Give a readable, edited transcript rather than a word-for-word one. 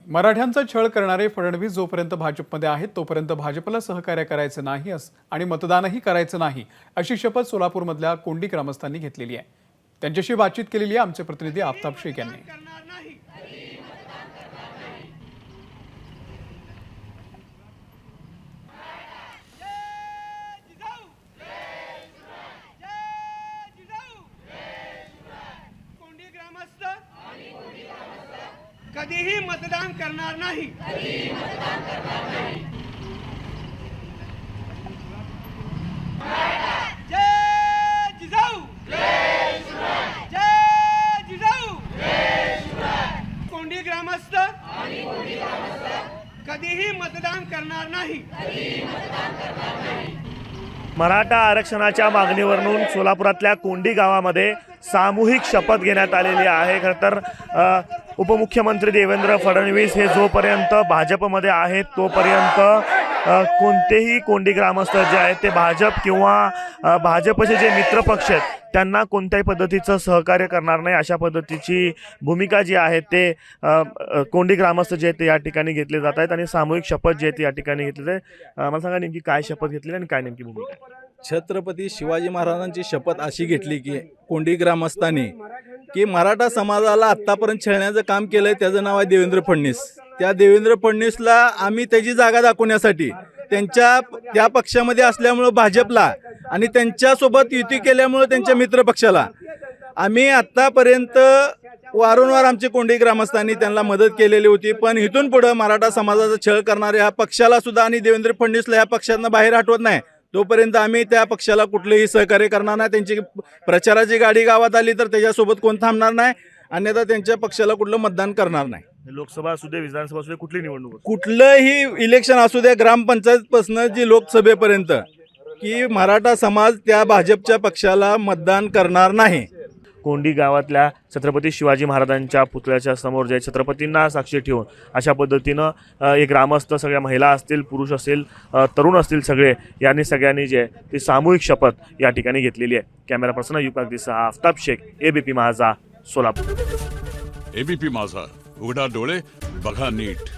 मराठ्यांचा छळ करणारे फडणवीस जोपर्यंत भाजपमध्ये आहेत तोपर्यंत भाजपला सहकार्य करायचं नाही आणि मतदानही करायचं नाही अशी शपथ सोलापूरमधल्या कोंडी ग्रामस्थांनी घेतलेली आहे। त्यांच्याशी बातचीत केलेली आहे आमचे प्रतिनिधी आफताब शेख यांनी। कधीही मतदान करणार नाही। जय जिजाऊ, जय शिवराय, जय जिजाऊ, जय शिवराय। कोंडी ग्रामस्थ कधीही मतदान करणार नाही। मराठा आरक्षणाच्या मागणीवरून सोलापुरातल्या कोंडी गावामध्ये सामूहिक शपथ घेण्यात आलेली आहे। खरं तर उपमुख्यमंत्री देवेंद्र फडणवीस हे जोपर्यंत भाजपमध्ये आहेत तोपर्यंत कोणतेही कोंडी ग्रामस्थ जे आहेत ते भाजप किंवा भाजपचे जे मित्रपक्ष आहेत त्यांना कोणत्याही पद्धतीचं सहकार्य करणार नाही अशा पद्धतीची भूमिका जी आहे ते कोंडी ग्रामस्थ जे आहेत ते या ठिकाणी घेतले जात आहेत आणि सामूहिक शपथ जे आहे या ठिकाणी घेतली आहे। मला सांगा नेमकी काय शपथ घेतली आणि काय नेमकी भूमिका आहे? छत्रपती शिवाजी महाराजांची शपथ अशी घेतली की कोंडी ग्रामस्थांनी की मराठा समाजाला आत्तापर्यंत छळण्याचं काम केलंय त्याचं नाव आहे देवेंद्र फडणवीस। त्या देवेंद्र फडणवीसला आम्ही त्याची जागा दाखवण्यासाठी त्या पक्षामध्ये असल्यामुळं भाजपला आणि त्यांच्यासोबत युती केल्यामुळं त्यांच्या मित्र पक्षाला आम्ही आत्तापर्यंत वारंवार आमचे कोंडी ग्रामस्थांनी त्यांना मदत केलेली होती। पण इथून पुढं मराठा समाजाचा छळ करणाऱ्या ह्या पक्षाला सुद्धा आणि देवेंद्र फडणवीसला ह्या पक्षातनं बाहेर हटवत नाही तोपर्यंत आम्ही त्या पक्षाला कुठलेही सहकार्य करणार नाही। त्यांची प्रचाराची गाडी गावात आली तर त्याच्यासोबत कोण थांबणार नाही, अन्यथा त्यांच्या पक्षाला कुठलं मतदान करणार नाही। लोकसभा असू दे, विधानसभा असू दे, कुठली निवडणूक कुठलंही इलेक्शन असू द्या, ग्रामपंचायतपासून जी लोकसभेपर्यंत की मराठा समाज त्या भाजपच्या पक्षाला मतदान करणार नाही। कोंडी गावातल्या छत्रपती शिवाजी महाराजांच्या पुतळ्याच्या समोर जे छत्रपतींना साक्षी ठेवून अशा पद्धतीनं एक ग्रामस्थ सगळ्या महिला असतील, पुरुष असतील, तरुण असतील, सगळे यांनी सगळ्यांनी जे ती सामूहिक शपथ या ठिकाणी घेतलेली आहे। कॅमेरा पर्सन युग अगदीसह आफताब शेख, एबीपी माझा, सोलापूर। एबीपी माझा, उघडा डोळे बघा नीट।